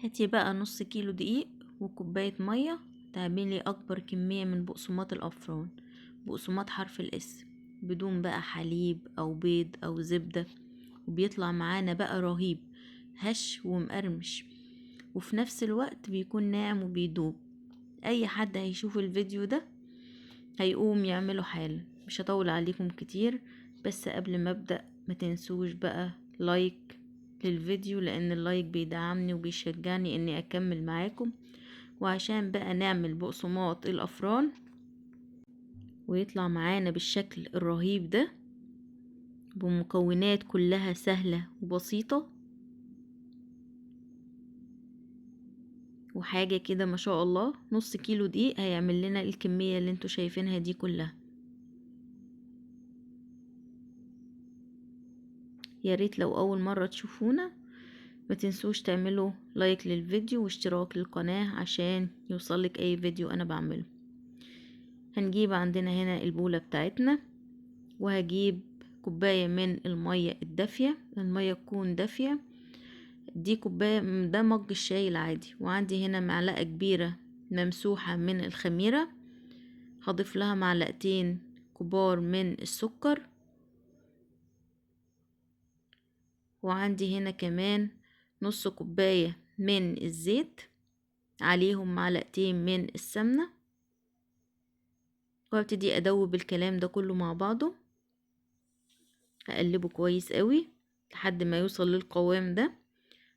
هاتي بقى نص كيلو دقيق وكوباية مية، تعملي أكبر كمية من بقسماط الأفران، بقسماط حرف الإس، بدون بقى حليب أو بيض أو زبدة، وبيطلع معانا بقى رهيب، هش ومقرمش، وفي نفس الوقت بيكون ناعم وبيدوب. أي حد هيشوف الفيديو ده هيقوم يعمله حالا. مش هطول عليكم كتير، بس قبل ما أبدأ ما تنسوش بقى لايك للفيديو، لأن اللايك بيدعمني وبيشجعني إني أكمل معاكم، وعشان بقى نعمل بقسماط الأفران ويطلع معانا بالشكل الرهيب ده بمكونات كلها سهلة وبسيطة وحاجة كده ما شاء الله. نص كيلو دقيق هيعمل لنا الكمية اللي انتوا شايفينها دي كلها. يا ريت لو اول مرة تشوفونا ما تنسوش تعملوا لايك للفيديو واشتراك للقناة عشان يوصلك اي فيديو انا بعمله. هنجيب عندنا هنا البولة بتاعتنا، وهجيب كوباية من المية الدافية، المية تكون دافية. دي كوباية، ده مج الشاي العادي. وعندي هنا معلقة كبيرة ممسوحة من الخميرة، هضيف لها معلقتين كبار من السكر، وعندي هنا كمان نص كوباية من الزيت، عليهم معلقتين من السمنة، وابتدي ادوب الكلام ده كله مع بعضه. هقلبه كويس قوي لحد ما يوصل للقوام ده.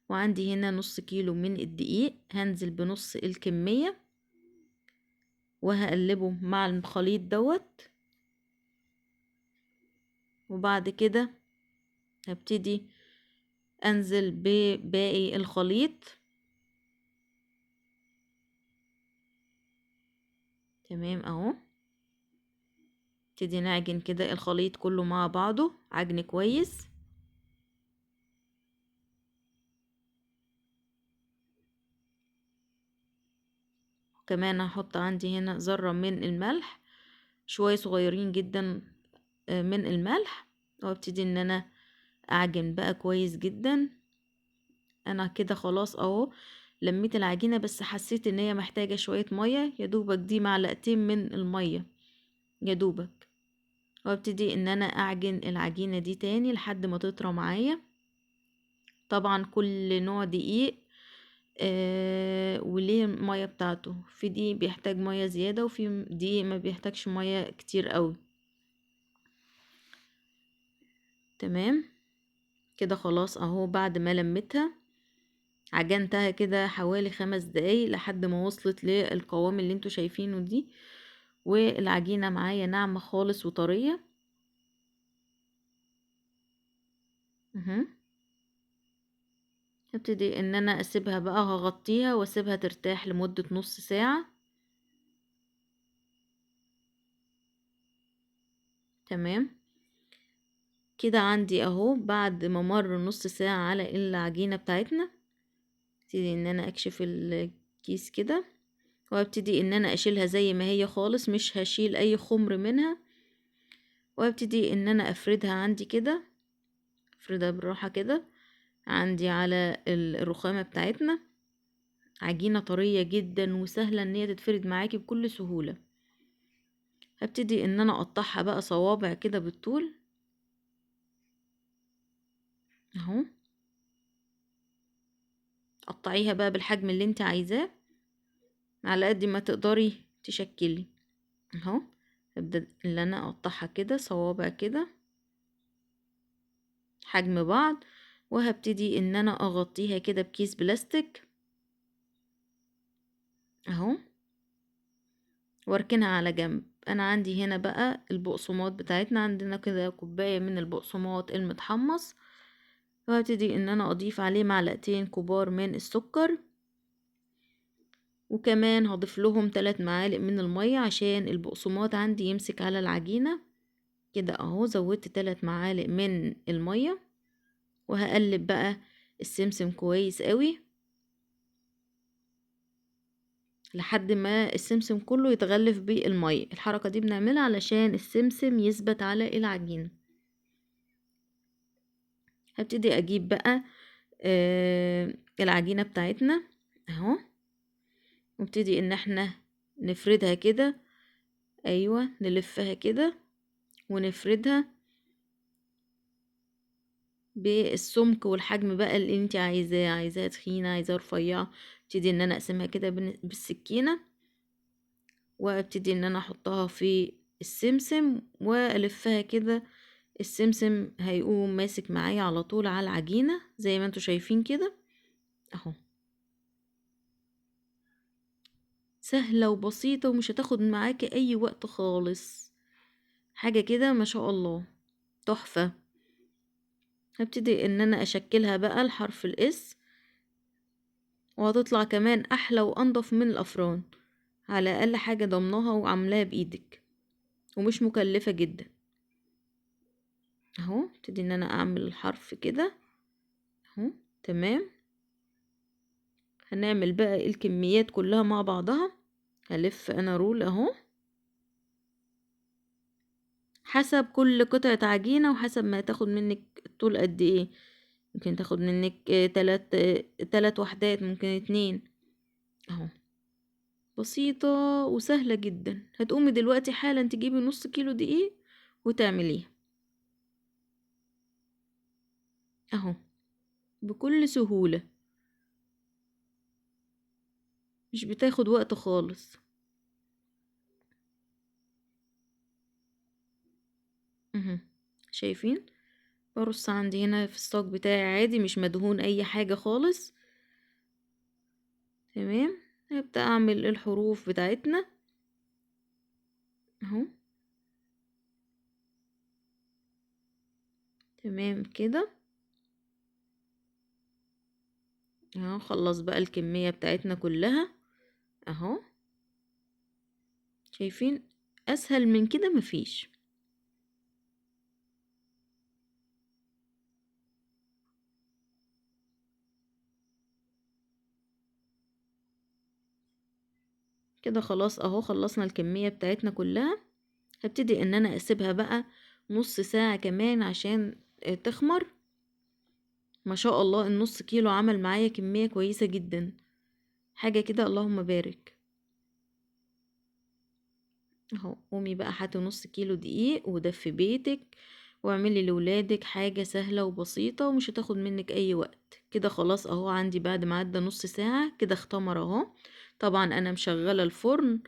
وعندي هنا نص كيلو من الدقيق، هنزل بنص الكمية وهقلبه مع الخليط دوت. وبعد كده هبتدي انزل بباقي الخليط. تمام اهو، ابتدي نعجن كده الخليط كله مع بعضه عجن كويس. كمان هحط عندي هنا ذرة من الملح، شوية صغيرين جدا من الملح، وابتدي ان انا اعجن بقى كويس جدا. انا كده خلاص اهو لميت العجينة، بس حسيت ان هي محتاجة شوية مية، يا دوبك دي معلقتين من المية يا دوبك. وابتدي ان انا اعجن العجينة دي تاني لحد ما تطرى معايا. طبعا كل نوع دقيق وليه المية بتاعته، في دي بيحتاج مية زيادة وفي دي ما بيحتاجش مية كتير قوي. تمام كده خلاص اهو، بعد ما لميتها عجنتها كده حوالي 5 دقايق لحد ما وصلت للقوام اللي انتوا شايفينه دي، والعجينة معايا ناعمة خالص وطرية. هبتدي ان انا اسيبها بقى، هغطيها واسيبها ترتاح لمدة نص ساعة. تمام كده عندي اهو، بعد ما مر نص ساعة على العجينة بتاعتنا، ابتدي ان انا اكشف الكيس كده، وابتدي ان انا اشيلها زي ما هي خالص، مش هشيل اي خمر منها. وابتدي ان انا افردها عندي كده، افردها بالراحة كده عندي على الرخامة بتاعتنا. عجينة طرية جدا وسهلة ان هي تتفرد معاكي بكل سهولة. هبتدي ان انا اقطعها بقى صوابع كده بالطول اهو. قطعيها بقى بالحجم اللي انت عايزاه على قد ما تقدري تشكلي اهو. ابدأ اللي انا اقطعها كده صوابع كده حجم بعض، وهبتدي ان انا اغطيها كده بكيس بلاستيك اهو، واركنها على جنب. انا عندي هنا بقى البقسماط بتاعتنا، عندنا كده كوباية من البقسماط المتحمص، وهبتدي ان انا اضيف عليه معلقتين كبار من السكر، وكمان هضيف لهم 3 معالق من المية عشان البقسماط عندي يمسك على العجينة كده اهو. زودت 3 معالق من المية، وهقلب بقى السمسم كويس قوي لحد ما السمسم كله يتغلف بالمية. الحركة دي بنعملها علشان السمسم يثبت على العجينة. هبتدي اجيب بقى العجينة بتاعتنا اهو، نبتدي ان احنا نفردها كده. ايوه نلفها كده ونفردها بالسمك والحجم بقى اللي انت عايزاه، عايزاها تخينة عايزاها رفيعة. ابتدي ان انا اقسمها كده بالسكينة، وابتدي ان انا احطها في السمسم والفها كده. السمسم هيقوم ماسك معايا على طول على العجينة زي ما انتوا شايفين كده اهو. سهلة وبسيطة ومش هتاخد معاكي اي وقت خالص، حاجة كده ما شاء الله تحفة. هبتدي ان انا اشكلها بقى الحرف الاس، وهتطلع كمان احلى وانضف من الافران، على اقل حاجة ضمناها وعاملاها بايدك ومش مكلفة جدا اهو. ابتدي ان انا اعمل الحرف كده اهو تمام. هنعمل بقى الكميات كلها مع بعضها. هلف انا رول اهو حسب كل قطعة عجينة وحسب ما تاخد منك طول قد ايه. ممكن تاخد منك تلات وحدات، ممكن 2 اهو. بسيطة وسهلة جدا. هتقومي دلوقتي حالا تجيبي نص كيلو دقيق وتعمليها اهو بكل سهولة، مش بتاخد وقت خالص. اهو شايفين؟ برص عندي هنا في الصاج بتاعي عادي مش مدهون اي حاجة خالص. تمام. هبدأ اعمل الحروف بتاعتنا اهو تمام كده اهو. خلص بقى الكمية بتاعتنا كلها اهو. شايفين؟ اسهل من كده مفيش. كده خلاص اهو خلصنا الكمية بتاعتنا كلها. هبتدي ان انا اسيبها بقى نص ساعة كمان عشان تخمر. ما شاء الله النص كيلو عمل معايا كمية كويسة جدا، حاجة كده اللهم بارك اهو. قومي بقى هاتي نص كيلو دقيق وده في بيتك، واعملي لولادك حاجة سهلة وبسيطة ومش هتاخد منك اي وقت. كده خلاص اهو عندي بعد ما عدى نص ساعة كده اختمر اهو. طبعا انا مشغلة الفرن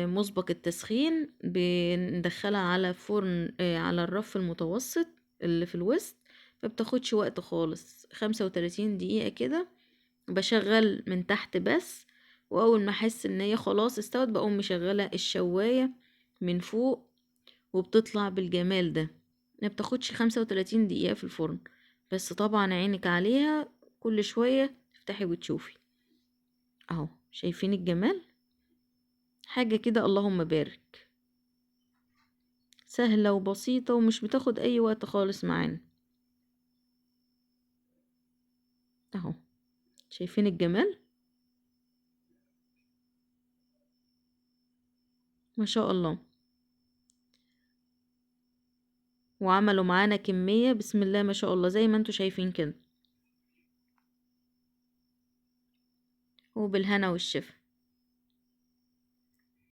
مسبق التسخين، بندخلها على فرن على الرف المتوسط اللي في الوسط، فبتاخدش وقت خالص 35 دقيقة كده. بشغل من تحت بس، واول ما احس ان هي خلاص استوت بقوم مشغلة الشواية من فوق، وبتطلع بالجمال ده. ما بتاخدش 35 دقيقة في الفرن، بس طبعا عينك عليها كل شوية تفتحي وتشوفي اهو. شايفين الجمال؟ حاجة كده اللهم بارك، سهلة وبسيطة ومش بتاخد اي وقت خالص معانا اهو. شايفين الجمال؟ ما شاء الله. وعملوا معانا كمية بسم الله ما شاء الله زي ما انتوا شايفين كده. وبالهنا والشفا.